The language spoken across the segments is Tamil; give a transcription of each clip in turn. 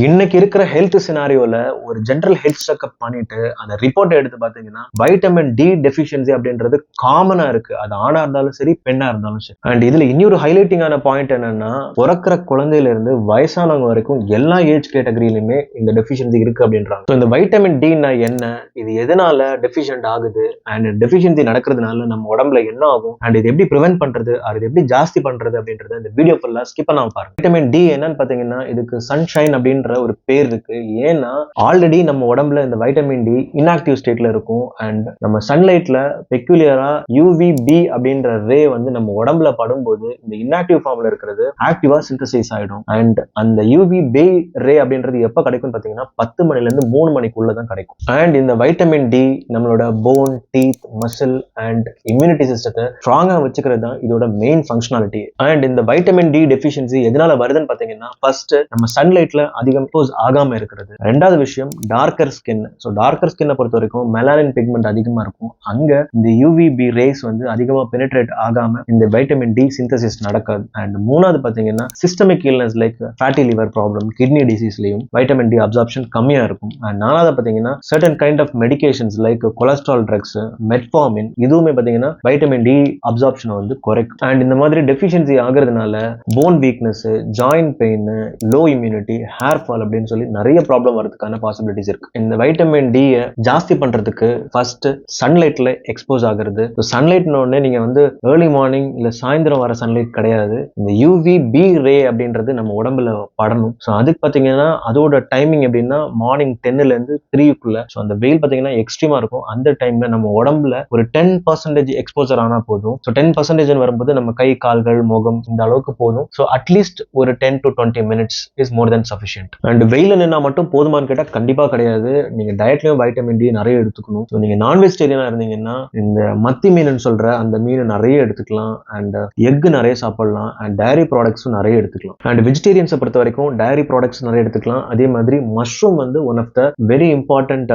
இன்னைக்கு இருக்கிற ஹெல்த் சினாரியோல ஒரு ஜென்ரல் ஹெல்த் செக்அப் பண்ணிட்டு அந்த ரிப்போர்ட் எடுத்து பாத்தீங்கன்னா வைட்டமின் டி டெஃபிஷியன்சி அப்படின்றது காமனா இருக்கு. அது ஆணா இருந்தாலும் சரி, பெண்ணா இருந்தாலும் சரி. அண்ட் இதுல இன்னொரு ஹைலைட்டிங்கான பாயிண்ட் என்னன்னா, பிறக்கிற குழந்தையில இருந்து வயசானவங்க வரைக்கும் எல்லா ஏஜ் கேட்டகரியிலுமே இந்த டெஃபிஷியன்சி இருக்கு அப்படின்றாங்க. இந்த வைட்டமின் டினா என்ன, இது எதனால டெஃபிஷியன்ட் ஆகுது, அண்ட் டெஃபிஷியன்சி நடக்கிறதுனால நம்ம உடம்புல என்ன ஆகும், அண்ட் இது எப்படி ப்ரிவென்ட் பண்றது, அது எப்படி ஜாஸ்தி பண்றது அப்படின்றத இந்த வீடியோ ஃபுல்லா ஸ்கிப் பண்ணாம பாருங்க. வைட்டமின் டி என்னன்னு பாத்தீங்கன்னா, இதுக்கு சன்ஷைன் அப்படின்ற ஒரு பேர் இருக்கு. ஏன்னா ஆல்ரெடி நம்ம உடம்புல இந்த வைட்டமின் டி இன்ஆக்டிவ் ஸ்டேட்ல இருக்கும். அண்ட் நம்ம சன்லைட்ல பெக்யூலியரா யூவிபி அப்படின்ற ரே வந்து நம்ம உடம்புல படும்போது இந்த இன்ஆக்டிவ் ஃபார்ம்ல இருக்கிறது ஆக்டிவா சிந்தசைஸ் ஆயிடும். அண்ட் அந்த யூவிபி ரே அப்படின்றது எப்ப கிடைக்கும் பாத்தீங்கன்னா 10 மணில இருந்து 3 மணிக்குள்ளதான் கிடைக்கும். அண்ட் இந்த வைட்டமின் டி நம்மளோட phone, teeth, muscle and immunity சிஸ்டத்தை ஸ்ட்ராங்கா வச்சுக்கிறது தான் இதோட மெயின் ஃபங்க்ஷனாலிட்டி. அண்ட் இந்த வைட்டமின் டி டெஃபிஷியன்சி எதனால வருதுன்னு பாத்தீங்கன்னா, ஃபர்ஸ்ட் நம்ம சன்லைட்ல அதிகம் எக்ஸ்போஸ் ஆகாம இருக்கிறது. ரெண்டாவது விஷயம் டார்க்கர் ஸ்கின். ஸோ டார்க்கர் ஸ்கின்னை பொறுத்த வரைக்கும் மெலானின் பிக்மெண்ட் அதிகமா இருக்கும். அங்க இந்த யூவிபி ரேஸ் வந்து அதிகமா பெனிட்ரேட் ஆகாம இந்த வைட்டமின் டி சிந்தசிஸ் நடக்காது. அண்ட் மூணாவது பாத்தீங்கன்னா systemic illness like fatty liver problem, kidney டிசீஸ்லயும் வைட்டமின் டி அப்சார்ப்ஷன் கம்மியா இருக்கும். அண்ட் நாலாவது பாத்தீங்கன்னா certain kind of medications like cholesterol drugs, metformin, இதுவுமே பாத்தீங்கன்னா வைட்டமின் டி அப்சார்ப்ஷனை வந்து குறைக்கும். அண்ட் இந்த மாதிரி டெஃபிஷியன்சி ஆகுறதுனால bone weakness, joint pain, low immunity, hair fall அப்படின்னு சொல்லி நிறைய ப்ராப்ளம் வரதுக்கான பாசிபிலிட்டிஸ் இருக்கு. இந்த வைட்டமின் டி ஜாஸ்தி பண்றதுக்கு ஃபர்ஸ்ட் சன்லைட்ல எக்ஸ்போஸ் ஆகுறது. சன்லைட்னு உடனே நீங்க வந்து ஏர்லி மார்னிங் இல்ல சாயந்தரம் வர சன்லைட் கிடையாது. இந்த யூவிபி ரே அப்படின்றது நம்ம உடம்புல படணும். ஸோ அதுக்கு பாத்தீங்கன்னா அதோட டைமிங் எப்படின்னா மார்னிங் 10ல இருந்து 3க்குள்ள. ஸோ அந்த வெயில் பாத்தீங்கன்னா எக்ஸ்ட்ரீமா இருக்கும். அந்த டைம்ல நம்ம உடம்புல ஒரு 10% எக்ஸ்போசர் ஆனா போதும். ஸோ 10% வரும்போது நம்ம கை, கால்கள், முகம் இந்த அளவுக்கு போதும். ஸோ அட்லீஸ்ட் ஒரு 10 to 20 minutes is more then sufficient. And வெயில நின்னா மட்டும் போதுமான்னு கேட்டா கண்டிப்பா கிடையாது. நீங்க டயட்லயும் வைட்டமின் டி நிறைய எடுத்துக்கணும். ஸோ நீங்க நான் வெஜிடேரியனா இருந்தீங்கன்னா இந்த மத்தி மீன் சொல்ற அந்த மீன் நிறைய எடுத்துக்கலாம். அண்ட் எக் நிறைய சாப்பிடலாம். அண்ட் டைரி ப்ராடக்ட்ஸும் நிறைய எடுத்துக்கலாம். அண்ட் வெஜிடேரியன்ஸை பொறுத்த வரைக்கும் டைரி ப்ராடக்ட்ஸ் நிறைய எடுத்துக்கலாம். அதே மாதிரி மஷ்ரூம் வந்து one of the very important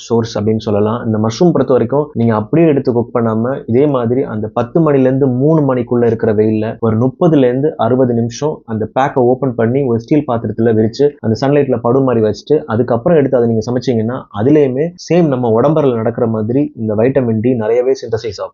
source அப்படின்னு சொல்லலாம். இந்த மஷ்ரூம் பொறுத்த வரைக்கும் நீங்க அப்படியே எடுத்து குக் பண்ணாம இதே மாதிரி அந்த 10 மணில இருந்து 3 மணிக்குள்ள இருக்கிற வெயில்ல ஒரு 30ல இருந்து 60 நிமிஷம் அந்த பேக்கை ஓபன் பண்ணி ஒரு ஸ்டீல் பாத்திரத்துல விரிச்சு அந்த சன்லைட்ல படும் மாதிரி வச்சுட்டு அதுக்கப்புறம் எடுத்து அதை நீங்க சமைச்சீங்கன்னா அதுலயுமே சேம் நம்ம உடம்புல நடக்கிற மாதிரி இந்த வைட்டமின் டி நிறையவே சிந்தசைஸ் ஆகும்.